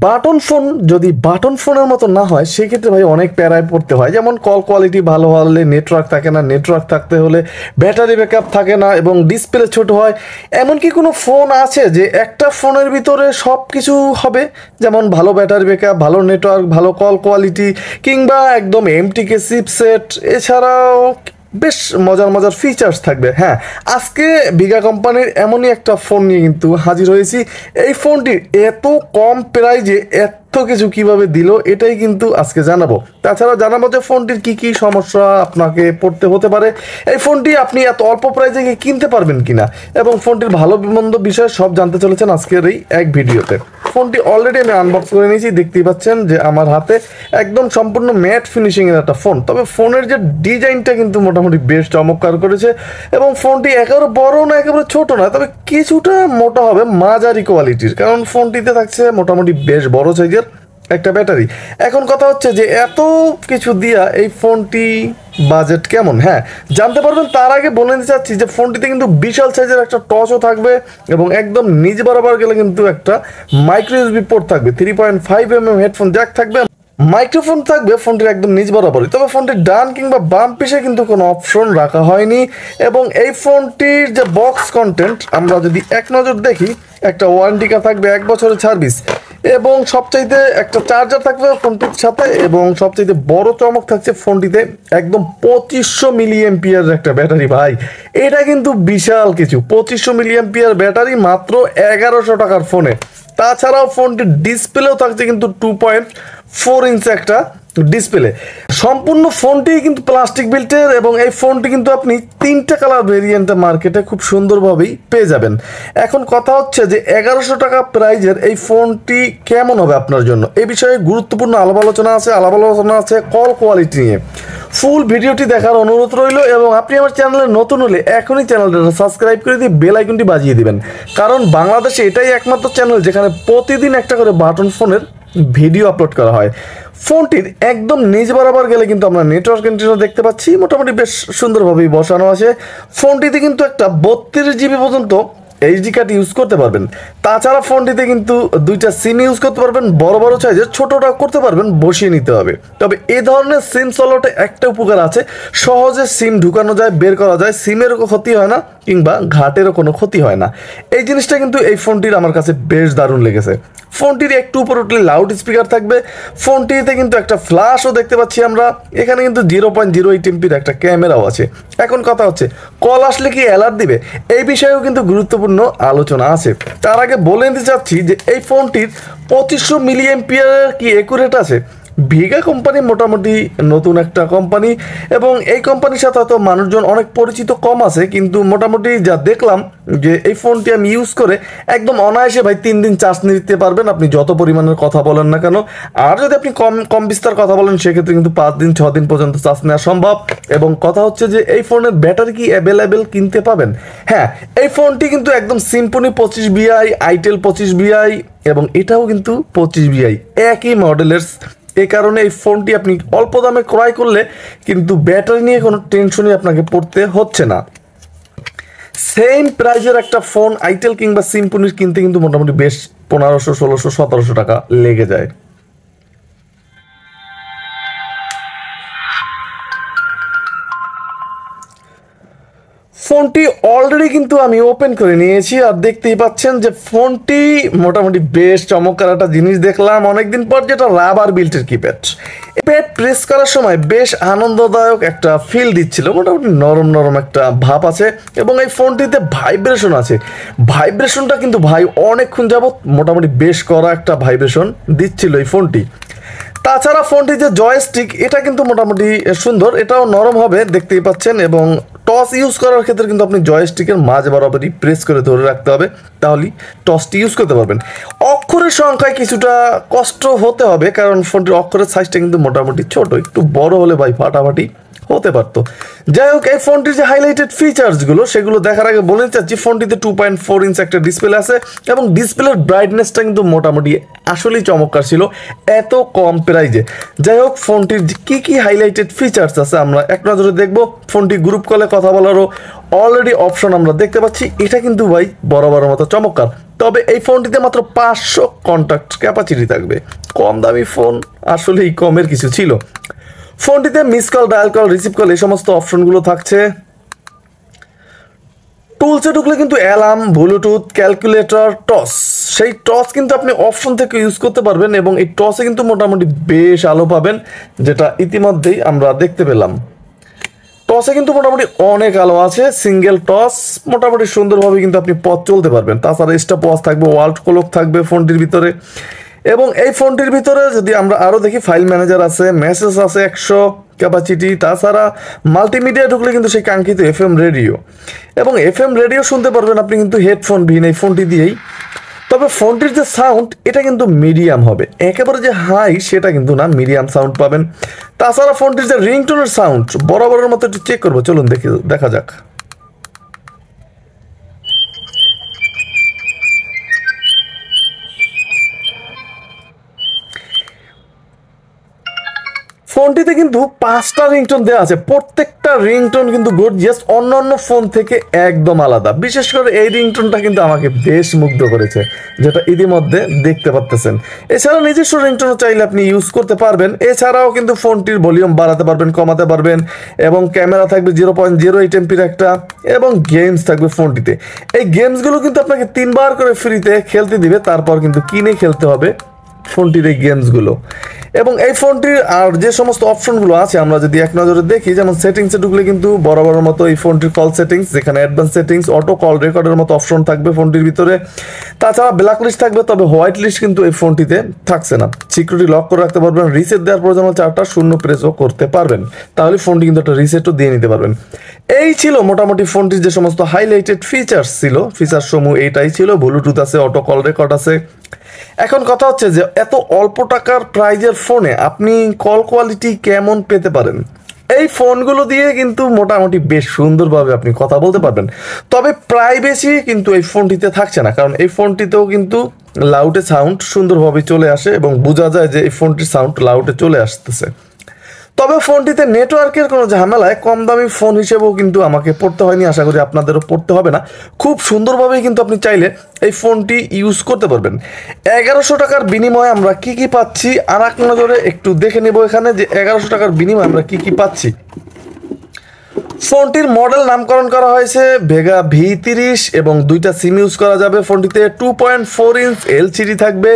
Button phone যদি button ফোনের মতো না হয় সেক্ষেত্রে ভাই অনেক প্যারায় পড়তে হয়। যেমন কল কোয়ালিটি ভালো হলে নেটওয়ার্ক থাকে না, নেটওয়ার্ক থাকতে হলে ব্যাটারি ব্যাকআপ থাকে না এবং ডিসপ্লে ছোট হয়। এমন কি কোনো ফোন আছে যে একটা ফোনের ভিতরে সব কিছু হবে? যেমন ভালো ব্যাটারি ব্যাকআপ, ভালো নেটওয়ার্ক, ভালো কল কোয়ালিটি কিংবা একদম এমটিকে চিপসেট, এছাড়াও বেশ মজার মজার ফিচার্স থাকবে। হ্যাঁ, আজকে বিগা কোম্পানির এমনই একটা ফোন নিয়ে কিন্তু হাজির হয়েছি। এই ফোনটির এত কম প্রাইজে এত কিছু কিভাবে দিল এটাই কিন্তু আজকে জানাবো। তাছাড়া জানাবো যে ফোনটির কি কি সমস্যা আপনাকে পড়তে হতে পারে, এই ফোনটি আপনি এত অল্প প্রাইজে কিনতে পারবেন কিনা, এবং ফোনটির ভালো মন্দ বিষয় সব জানতে চলেছেন আজকের এই এক ভিডিওতে। ফোনটি অলরেডি আমি আনবক্স করে নিয়েছি, দেখতেই পাচ্ছেন যে আমার হাতে একদম সম্পূর্ণ ম্যাট ফিনিশিং এর একটা ফোন। তবে ফোনের যে ডিজাইনটা কিন্তু মোটামুটি বেশ চমৎকার করেছে এবং ফোনটি একেবারে বড় না একেবারে ছোট না, তবে কিছুটা মোটা হবে, মাঝারি কোয়ালিটির, কারণ ফোনটিতে থাকছে মোটামুটি বেশ বড় সাইজের একটা ব্যাটারি। এখন কথা হচ্ছে যে এত কিছু দিয়া এই ফোনটি বাজেট কেমন, হ্যাঁ জানতে পারবেন। তার আগে বলে দিতে চাচ্ছি যে ফোনটিতে কিন্তু বিশাল সাইজের একটা টর্চও থাকবে এবং একদম নিচ বরাবর গেলে কিন্তু একটা মাইক্রো ইউএসবি পোর্ট থাকবে, 3.5mm হেডফোন জ্যাক থাকবে, মাইক্রোফোন থাকবে ফোনটির একদম নিচ বরাবরই। তবে ফোনটির ডান কিংবা বাম পিছে কিন্তু কোনো অপশন রাখা হয়নি। এবং এই ফোনটির যে বক্স কন্টেন্ট আমরা যদি এক নজর দেখি, একটা ওয়ারেন্টি কার্ড থাকবে, 1 বছরের সার্ভিস, এবং সবচাইতে একটা চার্জার থাকবে ফোনটির সাথে, এবং সবচাইতে বড় চমক থাকছে ফোনটিতে একদম 2500 মিলিঅ্যাম্পিয়ার একটা ব্যাটারি। ভাই এটা কিন্তু বিশাল কিছু, 2500 মিলিঅ্যাম্পিয়ার ব্যাটারি মাত্র 1100 টাকার ফোনে। তাছাড়াও ফোনটির ডিসপ্লেও থাকছে কিন্তু 2.4 ইঞ্চি একটা ডিসপ্লে। সম্পূর্ণ ফোনটি কিন্তু প্লাস্টিক বিল্টের এবং এই ফোনটি কিন্তু আপনি 3টা কালার ভেরিয়েন্টে মার্কেটে খুব সুন্দরভাবেই পেয়ে যাবেন। এখন কথা হচ্ছে যে 1100 টাকা প্রাইজের এই ফোনটি কেমন হবে আপনার জন্য, এই বিষয়ে গুরুত্বপূর্ণ আলাপ আলোচনা আছে কল কোয়ালিটি নিয়ে। ফুল ভিডিওটি দেখার অনুরোধ রইল এবং আপনি আমার চ্যানেলে নতুন হলে এখনই চ্যানেলটা সাবস্ক্রাইব করে দিয়ে বেল আইকনটি বাজিয়ে দিবেন, কারণ বাংলাদেশে এটাই একমাত্র চ্যানেল যেখানে প্রতিদিন একটা করে বাটন ফোনের ভিডিও আপলোড করা হয়। ফোনটির একদম নিচ বরাবর গেলে কিন্তু আমরা নেটওয়ার্ক এন্টেনা দেখতে পাচ্ছি, মোটামুটি বেশ সুন্দরভাবেই বসানো আছে। ফোনটিতে কিন্তু একটা 32 জিবি পর্যন্ত এইচডি কার্ড ইউজ করতে পারবেন। তাছাড়া ফোনটিতে কিন্তু 2টা সিম ইউজ করতে পারবেন, বড় বড় সাইজের, ছোটটা করতে পারবেন, বসিয়ে নিতে হবে। তবে এই ধরনের সিম স্লটে একটা উপকার আছে, সহজে সিম ঢুকানো যায়, বের করা যায়, সিমেরও ক্ষতি হয় না কিংবা ঘাটেরও কোনো ক্ষতি হয় না। এই জিনিসটা কিন্তু এই ফোনটির আমার কাছে বেশ দারুণ লেগেছে। ফোনটির একটু উপর উঠলে লাউড স্পিকার থাকবে, ফোনটিতে কিন্তু একটা ফ্ল্যাশও দেখতে পাচ্ছি আমরা, এখানে কিন্তু 0.08 এমপির একটা ক্যামেরাও আছে। এখন কথা হচ্ছে কল আসলে কি অ্যালার্ট দিবে, এই বিষয়েও কিন্তু গুরুত্বপূর্ণ আলোচনা আছে। তার আগে বলে নিতে চাচ্ছি যে এই ফোনটির 2500 মিলিঅ্যাম্পিয়ারের কি একুরেট আছে। ভিগা কোম্পানি মোটামুটি নতুন একটা কোম্পানি এবং এই কোম্পানির সাথে হয়তো মানুষজন অনেক পরিচিত কম আছে, কিন্তু মোটামুটি যা দেখলাম যে এই ফোনটি আমি ইউজ করে একদম অনায়াসে ভাই 3 দিন চার্জ নিতে পারবেন, আপনি যত পরিমাণের কথা বলেন না কেন। আর যদি আপনি কম বিস্তার কথা বলেন সেক্ষেত্রে কিন্তু 5 দিন 6 দিন পর্যন্ত চার্জ নেওয়া সম্ভব। এবং কথা হচ্ছে যে এই ফোনের ব্যাটারি কি অ্যাভেলেবেল কিনতে পাবেন। হ্যাঁ, এই ফোনটি কিন্তু একদম সিম্ফনি 25VI, আইটেল 25VI এবং এটাও কিন্তু 25VI, একই মডেলের। এই কারণে এই ফোনটি আপনি অল্প দামে ক্রয় করলে কিন্তু ব্যাটারি নিয়ে কোনো টেনশনই আপনাকে পড়তে হচ্ছে না। সেম প্রাইজের একটা ফোন আইটেল কিংবা সিম্ফনির কিনতে কিন্তু মোটামুটি বেশ 1500, 1600, 1700 টাকা লেগে যায়। ফোনটি অলরেডি কিন্তু আমি ওপেন করে নিয়েছি আর দেখতেই পাচ্ছেন যে ফোনটি মোটামুটি বেশ চমৎকার একটা জিনিস দেখলাম অনেকদিন পর, যেটা রাবার বিল্টের কিপ্যাড। প্যাড প্রেস করার সময় বেশ আনন্দদায়ক একটা ফিল দিচ্ছিল, মোটামুটি নরম নরম একটা ভাব আছে এবং এই ফোনটিতে ভাইব্রেশন আছে। ভাইব্রেশনটা কিন্তু ভাই অনেকক্ষণ যাবত মোটামুটি বেশ কড়া একটা ভাইব্রেশন দিচ্ছিল এই ফোনটি। তাছাড়া ফোনটি যে জয়স্টিক এটা কিন্তু মোটামুটি সুন্দর, এটাও নরম হবে দেখতেই পাচ্ছেন। এবং টস ইউজ করার ক্ষেত্রে কিন্তু আপনি জয়স্টিকের মাঝ বরাবরই প্রেস করে ধরে রাখতে হবে, তাহলেই টসটি ইউজ করতে পারবেন। অক্ষরের সংখ্যায় কিছুটা কষ্ট হতে হবে, কারণ ফোনটির অক্ষরের সাইজটা কিন্তু মোটামুটি ছোট, একটু বড় হলে ভাই ফাটাফাটি হতে পারতো। যাই হোক, এই ফোনটির যে হাইলাইটেড ফিচার্সগুলো সেগুলো দেখার আগে বলে চাচ্ছি ফোনটিতে 2.4 ইঞ্চ একটা ডিসপ্লে আছে এবং ডিসপ্লের ব্রাইটনেসটা কিন্তু মোটামুটি আসলেই চমৎকার ছিল এত কম প্রাইজে। যাই হোক, ফোনটির কি কি হাইলাইটেড ফিচার্স আছে আমরা এক নজরে দেখবো। ফোনটি গ্রুপ কলে কথা বলারও অলরেডি অপশন আমরা দেখতে পাচ্ছি, এটা কিন্তু ভাই বরাবরের মতো চমৎকার। তবে এই ফোনটিতে মাত্র 500 কন্ট্যাক্ট ক্যাপাসিটি থাকবে। কম দামি ফোন, আসলে এই কমের কিছু ছিল। ফোনটিতে miss call, dial call, receive call এই সমস্ত অপশনগুলো থাকছে। টুলসে ঢুকলে কিন্তু অ্যালার্ম, ব্লুটুথ, ক্যালকুলেটর, টস, সেই টস কিন্তু আপনি অপশন থেকে ইউজ করতে পারবেন এবং এই টসে কিন্তু মোটামুটি বেশ আলো পাবেন, যেটা ইতিমধ্যেই আমরা দেখতে পেলাম। টসে কিন্তু মোটামুটি অনেক আলো আছে, সিঙ্গেল টস, মোটামুটি সুন্দরভাবে কিন্তু আপনি পথ চলতে পারবেন। তাছাড়া স্টপ ওয়াচ থাকবে, ওয়ার্ল্ড ক্লক থাকবে ফোনটির ভিতরে। এবং এই ফোনটির ভিতরে যদি আমরা আরও দেখি, ফাইল ম্যানেজার আছে, মেসেজ আছে 100 ক্যাপাসিটি। তাছাড়া মাল্টিমিডিয়া ঢুকলে কিন্তু সেই কাঙ্ক্ষিত FM রেডিও, এবং FM রেডিও শুনতে পারবেন আপনি কিন্তু হেডফোন বিহীন এই ফোনটি দিয়েই। তবে ফোনটির যে সাউন্ড, এটা কিন্তু মিডিয়াম হবে, একেবারে যে হাই সেটা কিন্তু না, মিডিয়াম সাউন্ড পাবেন। তাছাড়া ফোনটির যে রিংটোনের সাউন্ড, বরাবরের মতো একটু চেক করবো, চলুন দেখা যাক। ফোনটিতে কিন্তু 5টা রিংটোন দেওয়া আছে, প্রত্যেকটা রিংটোন কিন্তু গর্জিয়াস, অন্যান্য ফোন থেকে একদম আলাদা। বিশেষ করে এই রিংটোনটা কিন্তু আমাকে বেশ মুগ্ধ করেছে, যেটা ইতিমধ্যে দেখতে পাচ্ছেন। এছাড়া নিজস্ব রিংটোনও চাইলে আপনি ইউজ করতে পারবেন। এছাড়াও কিন্তু ফোনটির ভলিউম বাড়াতে পারবেন, কমাতে পারবেন, এবং ক্যামেরা থাকবে 0.08 এমপির একটা, এবং গেমস থাকবে ফোনটিতে। এই গেমসগুলো কিন্তু আপনাকে 3বার করে ফ্রিতে খেলতে দিবে, তারপর কিন্তু কিনে খেলতে হবে ফোনটির এই গেমসগুলো। এবং এই ফোনটির আর যে সমস্ত অপশনগুলো আছে আমরা যদি এক নজরে দেখি, যেমন সেটিংসে ঢুকলে কিন্তু বরাবরের মতো এই ফোনটির কল সেটিংস, যেখানে অ্যাডভান্স সেটিংস, অটো কল রেকর্ডের মতো অপশন থাকবে ফোনটির ভিতরে। তাছাড়া ব্ল্যাক লিস্ট থাকবে, তবে হোয়াইট লিস্ট কিন্তু এই ফোনটিতে থাকছে না। সিকিউরিটি লক করে রাখতে পারবেন, রিসেট দেওয়ার প্রয়োজন 4টা শূন্য প্রেসও করতে পারবেন, তাহলে ফোনটি কিন্তু একটা রিসেটও দিয়ে নিতে পারবেন। এই ছিল মোটামুটি ফোনটির যে সমস্ত হাইলাইটেড ফিচার্স ছিল। ফিচার সমূহ এইটাই ছিল, ব্লুটুথ আছে, অটো কল রেকর্ড আছে। এখন কথা হচ্ছে যে এত অল্প টাকার প্রাইজের ফোনে আপনি কল কোয়ালিটি কেমন পেতে পারেন? এই ফোনগুলো দিয়ে কিন্তু মোটামুটি বেশ সুন্দরভাবে আপনি কথা বলতে পারবেন। তবে প্রাইভেসি কিন্তু এই ফোনটিতে থাকছে না, কারণ এই ফোনটিতেও কিন্তু লাউডে সাউন্ড সুন্দরভাবে চলে আসে এবং বোঝা যায় যে এই ফোনটির সাউন্ড লাউডে চলে আসতেছে। তবে ফোনটিতে নেটওয়ার্কের কোনো ঝামেলায় কম দামি ফোন হিসেবেও কিন্তু আমাকে পড়তে হয়নি, আশা করি আপনাদেরও পড়তে হবে না। খুব সুন্দরভাবেই কিন্তু আপনি চাইলে এই ফোনটি ইউজ করতে পারবেন। 1100 টাকার বিনিময়ে আমরা কি কি পাচ্ছি আর এক নজরে একটু দেখে নেব এখানে, যে 1100 টাকার বিনিময়ে আমরা কি কি পাচ্ছি। ফোনটির মডেল নামকরণ করা হয়েছে ভেগা V30 এবং 2টা সিম ইউজ করা যাবে। ফোনটিতে 2.4 ইঞ্চ LCD থাকবে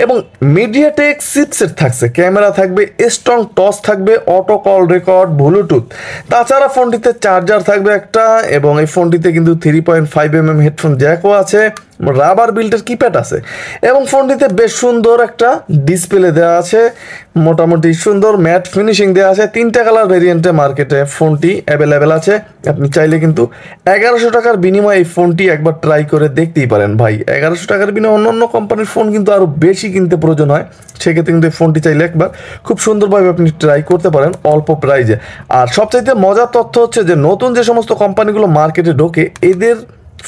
এবং মিডিয়াটেক চিপসেট থাকছে, ক্যামেরা থাকবে, স্ট্রং টস থাকবে, অটো কল রেকর্ড, ব্লুটুথ। তাছাড়া ফোনটিতে চার্জার থাকবে একটা, এবং এই ফোনটিতে কিন্তু 3.5mm হেডফোন জ্যাকও আছে, রাবার বিল্টের কিপ্যাড আছে, এবং ফোনটিতে বেশ সুন্দর একটা ডিসপ্লে দেওয়া আছে, মোটামুটি সুন্দর ম্যাট ফিনিশিং দেওয়া আছে। 3টা কালার ভেরিয়েন্টে মার্কেটে ফোনটি অ্যাভেলেবেল আছে। আপনি চাইলে কিন্তু 1100 টাকার বিনিময়ে এই ফোনটি একবার ট্রাই করে দেখতেই পারেন। ভাই 1100 টাকার বিনিময়ে অন্য কোম্পানির ফোন কিন্তু আরও বেশি কিনতে প্রয়োজন হয়, সেক্ষেত্রে কিন্তু এই ফোনটি চাইলে একবার খুব সুন্দরভাবে আপনি ট্রাই করতে পারেন অল্প প্রাইজে। আর সবচাইতে মজার তথ্য হচ্ছে যে নতুন যে সমস্ত কোম্পানিগুলো মার্কেটে ঢোকে, এদের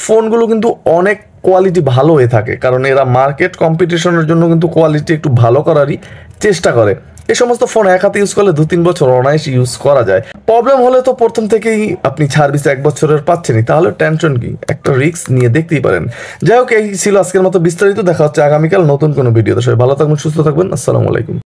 ফোনগুলো কিন্তু অনেক কোয়ালিটি ভালো হয়ে থাকে, কারণ এরা মার্কেট কম্পিটিশনের জন্য কিন্তু কোয়ালিটি একটু ভালো করারই চেষ্টা করে। এই সমস্ত ফোন এক হাতে ইউজ করলে 2-3 বছর অনায়াসে ইউজ করা যায়। প্রবলেম হলে তো প্রথম থেকেই আপনি সার্ভিস 1 বছরের পাচ্ছেনই, তাহলে টেনশন কি, একটা রিস্ক নিয়ে দেখতেই পারেন। যাই হোক, এই ছিল আজকের মতো বিস্তারিত। দেখা হচ্ছে আগামীকাল নতুন কোনো ভিডিওতে। সবাই ভালো থাকবেন, সুস্থ থাকবেন। আসসালামু আলাইকুম।